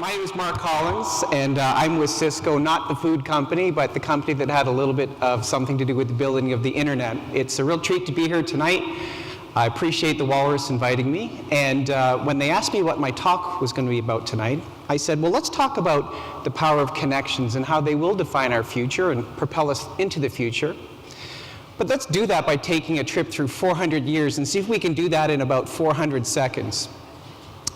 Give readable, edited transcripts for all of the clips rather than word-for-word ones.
My name is Mark Collins, and I'm with Cisco, not the food company, but the company that had a little bit of something to do with the building of the internet. It's a real treat to be here tonight. I appreciate the Walrus inviting me, and when they asked me what my talk was going to be about tonight, I said, well, let's talk about the power of connections and how they will define our future and propel us into the future. But let's do that by taking a trip through 400 years and see if we can do that in about 400 seconds.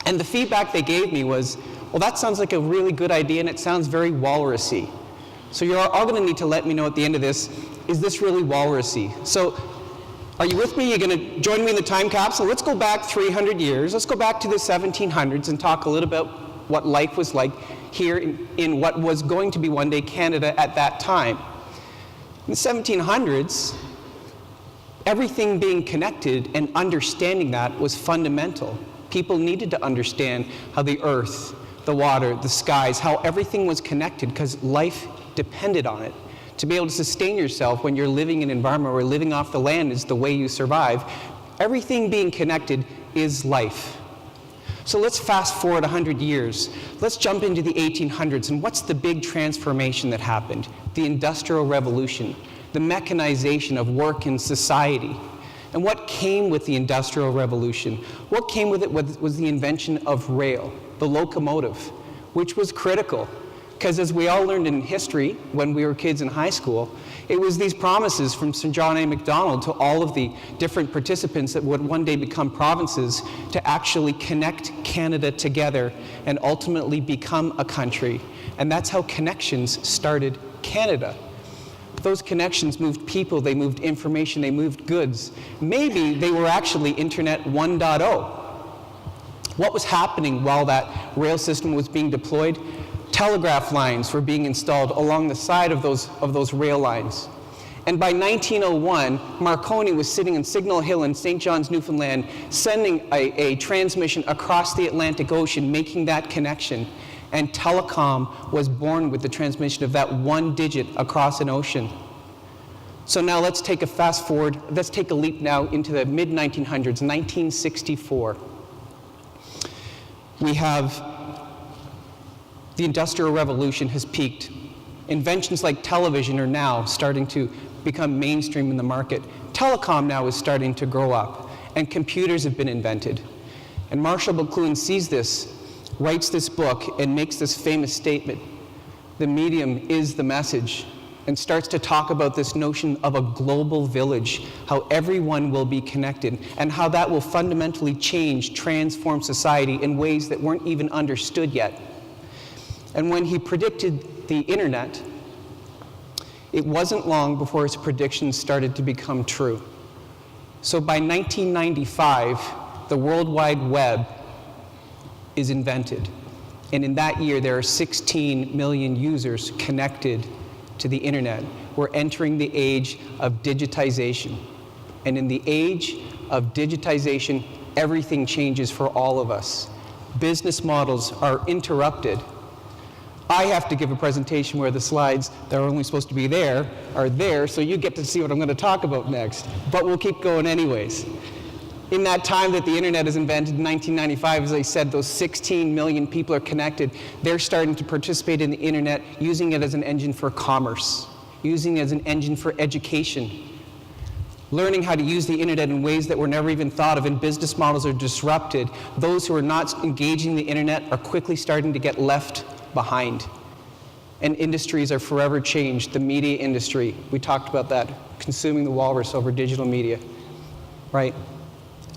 And the feedback they gave me was, well, that sounds like a really good idea, and it sounds very walrusy. So you're all going to need to let me know at the end of this, is this really walrusy? So are you with me? You're going to join me in the time capsule? Let's go back 300 years. Let's go back to the 1700s and talk a little about what life was like here in what was going to be one day Canada at that time. In the 1700s, everything being connected and understanding that was fundamental. People needed to understand how the earth, the water, the skies, how everything was connected because life depended on it. To be able to sustain yourself when you're living in an environment where living off the land is the way you survive, everything being connected is life. So let's fast forward 100 years. Let's jump into the 1800s, and what's the big transformation that happened? The Industrial Revolution, the mechanization of work and society. And what came with the Industrial Revolution? What came with it was the invention of rail, the locomotive, which was critical. Because as we all learned in history when we were kids in high school, it was these promises from Sir John A. Macdonald to all of the different participants that would one day become provinces to actually connect Canada together and ultimately become a country. And that's how connections started Canada. Those connections moved people, they moved information, they moved goods. Maybe they were actually Internet 1.0. What was happening while that rail system was being deployed? Telegraph lines were being installed along the side of those rail lines. And by 1901, Marconi was sitting in Signal Hill in St. John's, Newfoundland, sending a transmission across the Atlantic Ocean, making that connection. And telecom was born with the transmission of that one digit across an ocean. So now let's take a fast forward, let's take a leap now into the mid-1900s, 1964. We have the Industrial Revolution has peaked. Inventions like television are now starting to become mainstream in the market. Telecom now is starting to grow up, and computers have been invented. And Marshall McLuhan sees this, writes this book, and makes this famous statement, the medium is the message, and starts to talk about this notion of a global village, how everyone will be connected, and how that will fundamentally change, transform society in ways that weren't even understood yet. And when he predicted the internet, it wasn't long before his predictions started to become true. So by 1995, the World Wide Web is invented. And in that year, there are 16 million users connected to the internet. We're entering the age of digitization. And in the age of digitization, everything changes for all of us. Business models are interrupted. I have to give a presentation where the slides that are only supposed to be there are there, so you get to see what I'm going to talk about next. But we'll keep going anyways. In that time that the internet is invented in 1995, as I said, those 16 million people are connected. They're starting to participate in the internet, using it as an engine for commerce, using it as an engine for education, learning how to use the internet in ways that were never even thought of, and business models are disrupted. Those who are not engaging the internet are quickly starting to get left behind. And industries are forever changed. The media industry, we talked about that, consuming the walrus over digital media, right?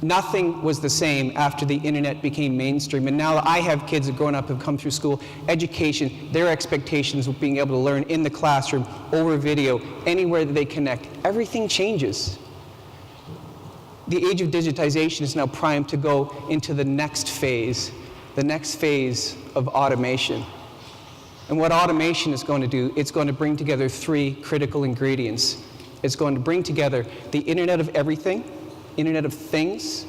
Nothing was the same after the internet became mainstream. And now that I have kids that grown up, have come through school, education, their expectations of being able to learn in the classroom, over video, anywhere that they connect, everything changes. The age of digitization is now primed to go into the next phase of automation. And what automation is going to do, it's going to bring together three critical ingredients. It's going to bring together the Internet of Everything, Internet of Things,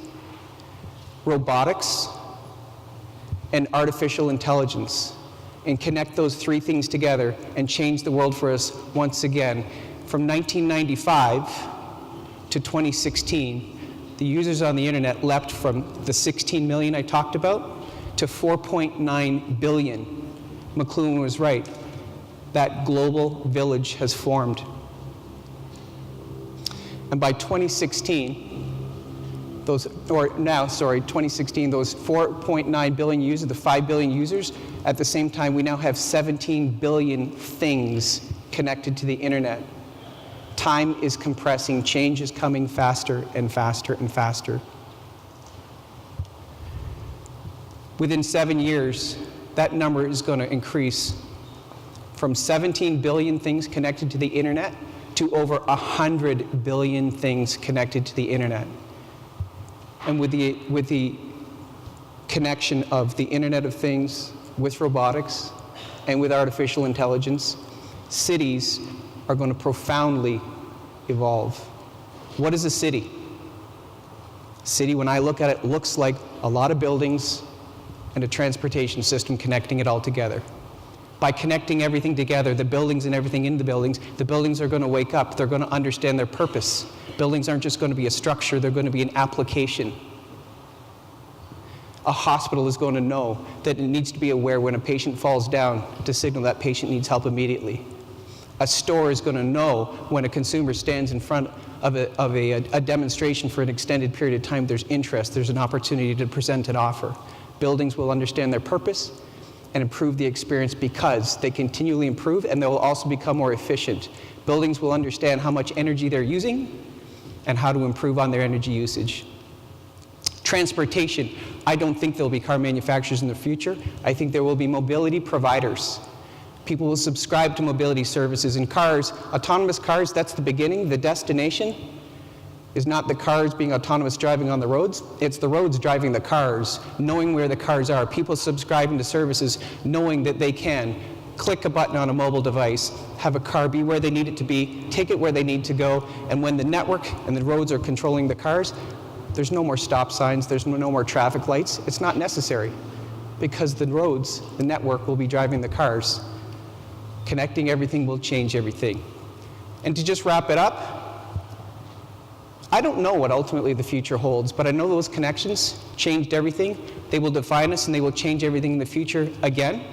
robotics, and artificial intelligence, and connect those three things together and change the world for us once again. From 1995 to 2016, the users on the internet leapt from the 16 million I talked about to 4.9 billion. McLuhan was right. That global village has formed. And by 2016, those 4.9 billion users, the 5 billion users, at the same time, we now have 17 billion things connected to the internet. Time is compressing, change is coming faster and faster and faster. Within 7 years, that number is going to increase from 17 billion things connected to the internet to over 100 billion things connected to the internet. And with the connection of the Internet of Things with robotics and with artificial intelligence, cities are going to profoundly evolve. What is a city? City, when I look at it, looks like a lot of buildings and a transportation system connecting it all together. By connecting everything together, the buildings and everything in the buildings are going to wake up. They're going to understand their purpose. Buildings aren't just going to be a structure, they're going to be an application. A hospital is going to know that it needs to be aware when a patient falls down to signal that patient needs help immediately. A store is going to know when a consumer stands in front of a demonstration for an extended period of time, there's interest, there's an opportunity to present an offer. Buildings will understand their purpose and improve the experience because they continually improve, and they will also become more efficient. Buildings will understand how much energy they're using and how to improve on their energy usage. Transportation, I don't think there'll be car manufacturers in the future. I think there will be mobility providers. People will subscribe to mobility services. In cars, autonomous cars, that's the beginning. The destination is not the cars being autonomous driving on the roads, it's the roads driving the cars, knowing where the cars are. People subscribing to services, knowing that they can click a button on a mobile device, have a car be where they need it to be, take it where they need to go, and when the network and the roads are controlling the cars, there's no more stop signs, there's no more traffic lights. It's not necessary because the roads, the network will be driving the cars. Connecting everything will change everything. And to just wrap it up, I don't know what ultimately the future holds, but I know those connections changed everything. They will define us and they will change everything in the future again.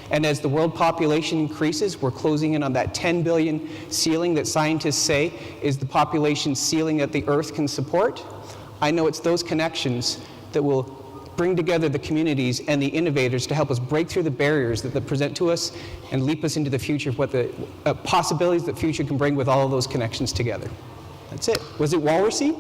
And as the world population increases, we're closing in on that 10 billion ceiling that scientists say is the population ceiling that the Earth can support. I know it's those connections that will bring together the communities and the innovators to help us break through the barriers that they present to us and leap us into the future of what the possibilities that future can bring with all of those connections together. That's it. Was it walrusy?